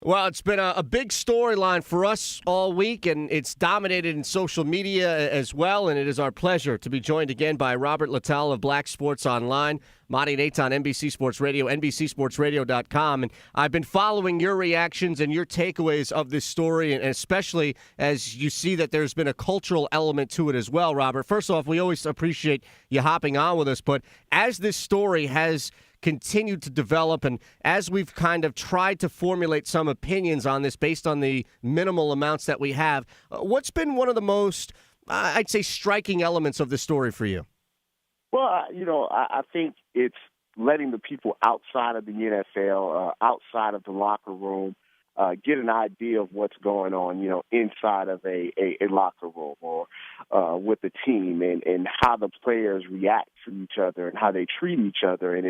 Well, it's been a big storyline for us all week, and it's dominated in social media as well. And it is our pleasure to be joined again by Robert Littal of Black Sports Online, Monty Nates on NBC Sports Radio, NBCSportsRadio.com. And I've been following your reactions and your takeaways of this story, and especially as you see that there's been a cultural element to it as well, Robert. First off, we always appreciate you hopping on with us, but as this story has continued to develop, and as we've kind of tried to formulate some opinions on this based on the minimal amounts that we have, what's been one of the most, I'd say, striking elements of this story for you? Well, I think it's letting the people outside of the NFL, outside of the locker room, get an idea of what's going on, inside of a locker room or with the team, and how the players react to each other and how they treat each other. And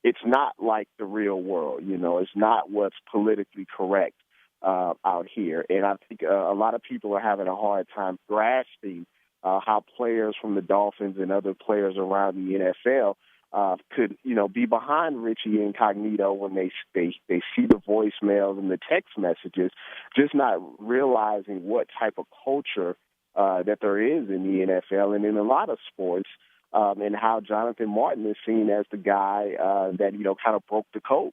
it's not like the real world, it's not what's politically correct out here. And I think a lot of people are having a hard time grasping how players from the Dolphins and other players around the NFL could, be behind Richie Incognito when they see the voicemails and the text messages, just not realizing what type of culture that there is in the NFL and in a lot of sports. And how Jonathan Martin is seen as the guy that, kind of broke the code.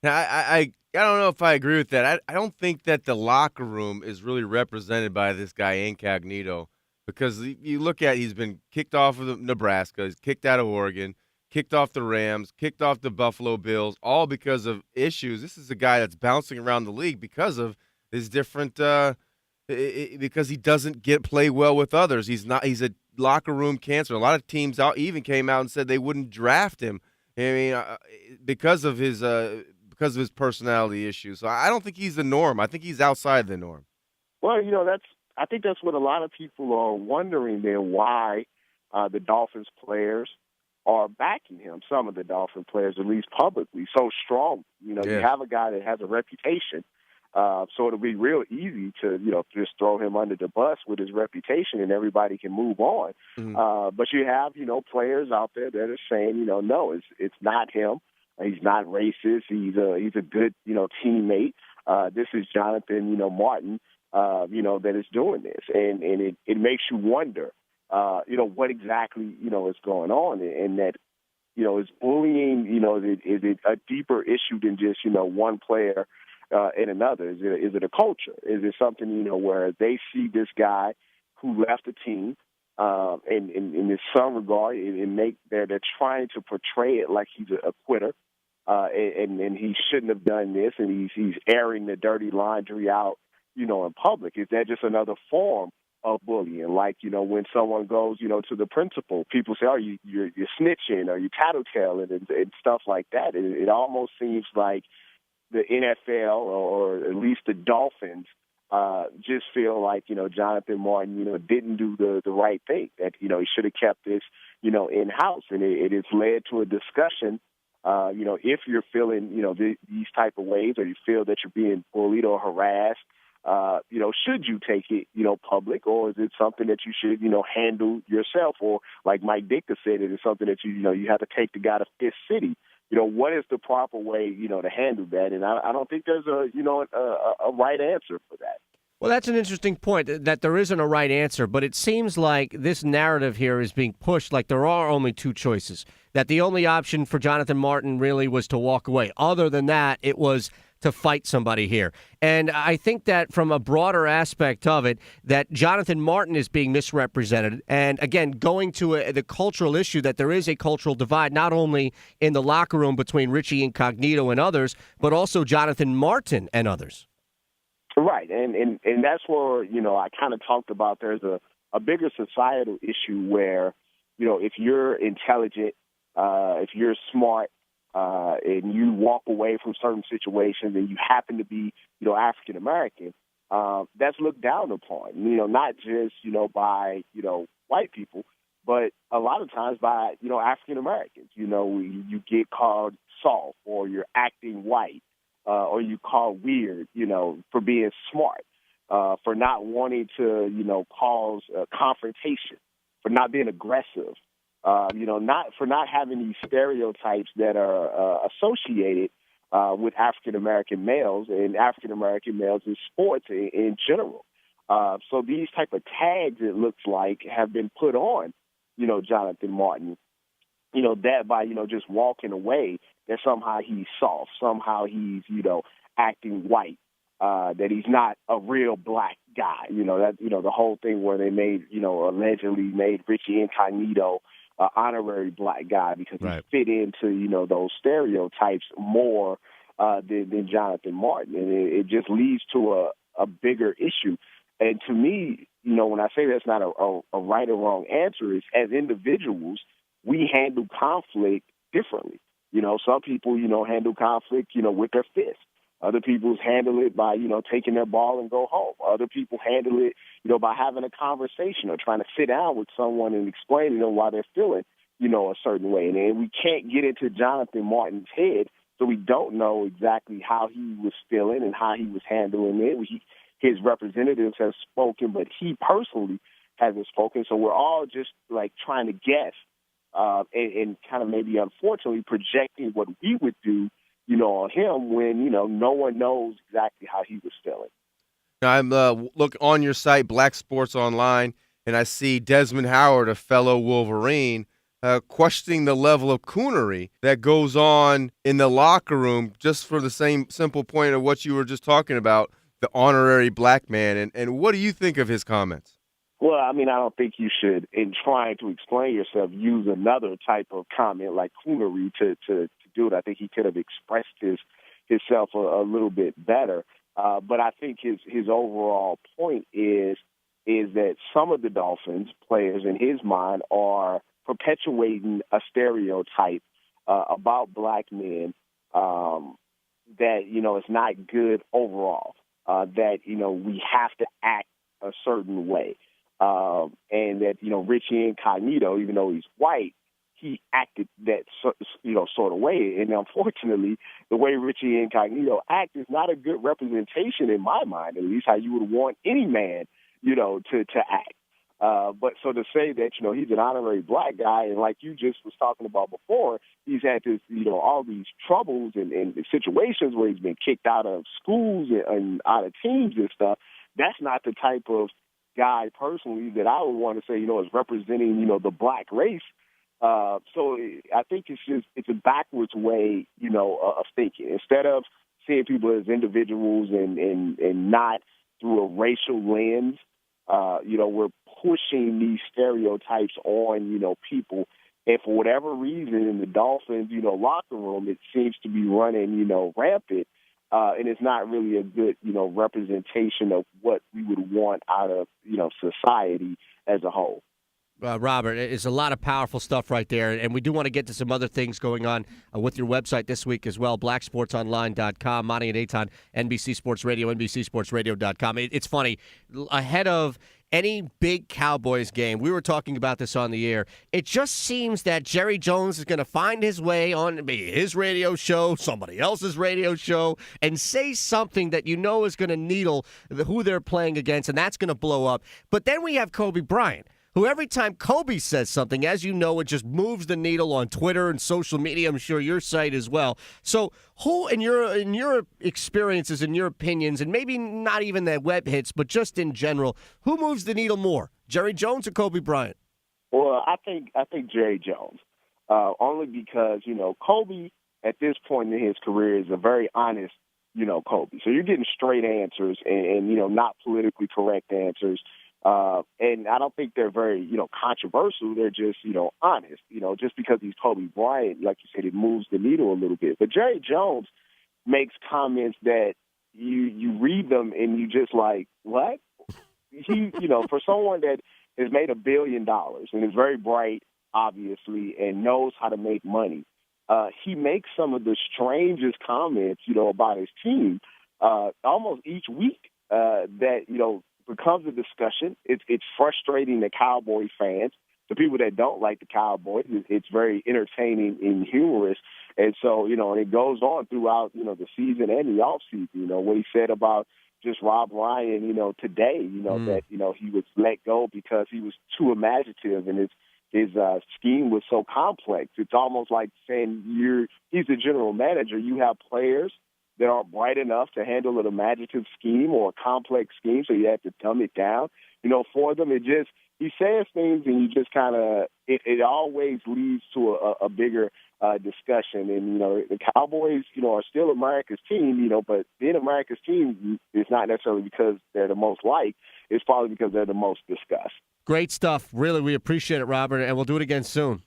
Now, I don't know if I agree with that. I don't think that the locker room is really represented by this guy Incognito, because you look at, he's been kicked off of Nebraska, he's kicked out of Oregon, kicked off the Rams, kicked off the Buffalo Bills, all because of issues. This is a guy that's bouncing around the league because of his different because he doesn't play well with others. He's a locker room cancer. A lot of teams even came out and said they wouldn't draft him. I mean, because of his personality issues. So I don't think he's the norm. I think he's outside the norm. Well, I think that's what a lot of people are wondering then, why the Dolphins players are backing him. Some of the Dolphin players, at least publicly, so strong. You have a guy that has a reputation. So it'll be real easy to, just throw him under the bus with his reputation and everybody can move on. Mm-hmm. But you have, players out there that are saying, no, it's not him. He's not racist. He's a good, teammate. This is Jonathan, Martin, that is doing this. And it makes you wonder, what exactly, is going on. And that, is bullying, is it a deeper issue than just, one player and another? Is it a culture? Is it something, where they see this guy who left the team, and in some regard, they're trying to portray it like he's a quitter, and he shouldn't have done this, and he's airing the dirty laundry out, in public. Is that just another form of bullying? Like, when someone goes, to the principal, people say, "Oh, you're snitching, or you're tattletaling," and stuff like that. It almost seems like the NFL, or at least the Dolphins, just feel like, Jonathan Martin, didn't do the right thing, that, he should have kept this, in-house. And it has led to a discussion, if you're feeling, these type of ways, or you feel that you're being bullied or harassed, should you take it, public, or is it something that you should, handle yourself? Or like Mike Ditka said, it is something that you have to take the guy to Fifth City. What is the proper way, to handle that? And I don't think there's a right answer for that. Well, that's an interesting point, that there isn't a right answer, but it seems like this narrative here is being pushed like there are only two choices, that the only option for Jonathan Martin really was to walk away. Other than that, it was to fight somebody here. And I think that from a broader aspect of it, that Jonathan Martin is being misrepresented. And again, going to the cultural issue, that there is a cultural divide, not only in the locker room between Richie Incognito and others, but also Jonathan Martin and others. Right. And that's where, I kind of talked about there's a bigger societal issue where, if you're intelligent, if you're smart, and you walk away from certain situations and you happen to be, African American, that's looked down upon, not just, by, white people, but a lot of times by, African Americans. You get called soft, or you're acting white, or you call weird, for being smart, for not wanting to, cause confrontation, for not being aggressive. Not having these stereotypes that are associated with African American males and African American males in sports in general. So these type of tags, it looks like, have been put on, Jonathan Martin, that by, just walking away, that somehow he's soft, somehow he's, acting white, that he's not a real black guy. The whole thing where they made, allegedly made Richie Incognito honorary black guy because Right. he fit into, those stereotypes more than Jonathan Martin. And it just leads to a bigger issue. And to me, when I say that's not a right or wrong answer, is as individuals, we handle conflict differently. Some people, handle conflict, with their fists. Other people handle it by, taking their ball and go home. Other people handle it, by having a conversation or trying to sit down with someone and explain to them why they're feeling, a certain way. And we can't get into Jonathan Martin's head, so we don't know exactly how he was feeling and how he was handling it. His representatives have spoken, but he personally hasn't spoken. So we're all just like trying to guess and kind of maybe unfortunately projecting what we would do, on him when, no one knows exactly how he was feeling. Now, I'm look on your site, Black Sports Online, and I see Desmond Howard, a fellow Wolverine, questioning the level of coonery that goes on in the locker room just for the same simple point of what you were just talking about, the honorary black man. And what do you think of his comments? Well, I don't think you should, in trying to explain yourself, use another type of comment like coonery to do it. I think he could have expressed himself a little bit better. But I think his overall point is that some of the Dolphins players, in his mind, are perpetuating a stereotype about black men that, is not good overall, that, we have to act a certain way. And that, Richie Incognito, even though he's white, he acted that, sort of way. And unfortunately, the way Richie Incognito acts is not a good representation in my mind, at least how you would want any man, to act. But so to say that, he's an honorary black guy, and like you just was talking about before, he's had this, all these troubles and situations where he's been kicked out of schools and out of teams and stuff. That's not the type of guy personally that I would want to say, is representing, the black race. So I think it's a backwards way, of thinking. Instead of seeing people as individuals and not through a racial lens, we're pushing these stereotypes on, people. And for whatever reason in the Dolphins, locker room, it seems to be running, rampant. And it's not really a good, representation of what we would want out of, society as a whole. Robert, it's a lot of powerful stuff right there, and we do want to get to some other things going on with your website this week as well, blacksportsonline.com, Monty and Eitan, NBC Sports Radio, NBCSportsRadio.com. It's funny, ahead of any big Cowboys game, we were talking about this on the air, it just seems that Jerry Jones is going to find his way on his radio show, somebody else's radio show, and say something that is going to needle who they're playing against, and that's going to blow up. But then we have Kobe Bryant, who every time Kobe says something, as you know, it just moves the needle on Twitter and social media. I'm sure your site as well. So who, in your experiences, in your opinions, and maybe not even the web hits, but just in general, who moves the needle more, Jerry Jones or Kobe Bryant? Well, I think Jerry Jones, only because, Kobe at this point in his career is a very honest, Kobe. So you're getting straight answers and not politically correct answers. And I don't think they're very, controversial. They're just, honest. Just because he's Kobe Bryant, like you said, it moves the needle a little bit. But Jerry Jones makes comments that you read them and you just like, what? He, for someone that has made $1 billion and is very bright, obviously, and knows how to make money, he makes some of the strangest comments, about his team almost each week that, becomes a discussion. It's frustrating the Cowboy fans, the people that don't like the Cowboys. It's very entertaining and humorous. And so, and it goes on throughout, the season and the offseason. What he said about just Rob Ryan, today, that, he was let go because he was too imaginative and scheme was so complex. It's almost like saying he's the general manager. You have players that aren't bright enough to handle an imaginative scheme or a complex scheme, so you have to dumb it down. For them, he says things, and you just kind of it always leads to a bigger discussion. And the Cowboys, are still America's team, but being America's team is not necessarily because they're the most liked. It's probably because they're the most discussed. Great stuff. Really, we appreciate it, Robert, and we'll do it again soon.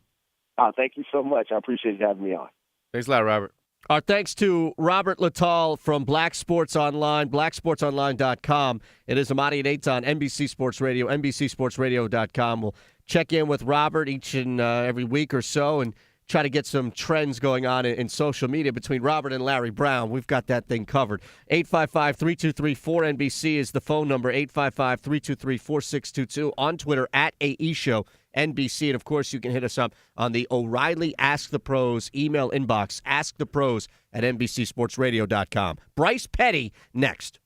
Thank you so much. I appreciate you having me on. Thanks a lot, Robert. Our thanks to Robert Littal from Black Sports Online, blacksportsonline.com. It is Amadi and Eitan, NBC Sports Radio, NBCSportsRadio.com. We'll check in with Robert each and every week or so and try to get some trends going on in social media between Robert and Larry Brown. We've got that thing covered. 855-323-4NBC is the phone number, 855-323-4622. On Twitter, @AEShow. NBC. And, of course, you can hit us up on the O'Reilly Ask the Pros email inbox, askthepros@NBCSportsRadio.com. Bryce Petty next.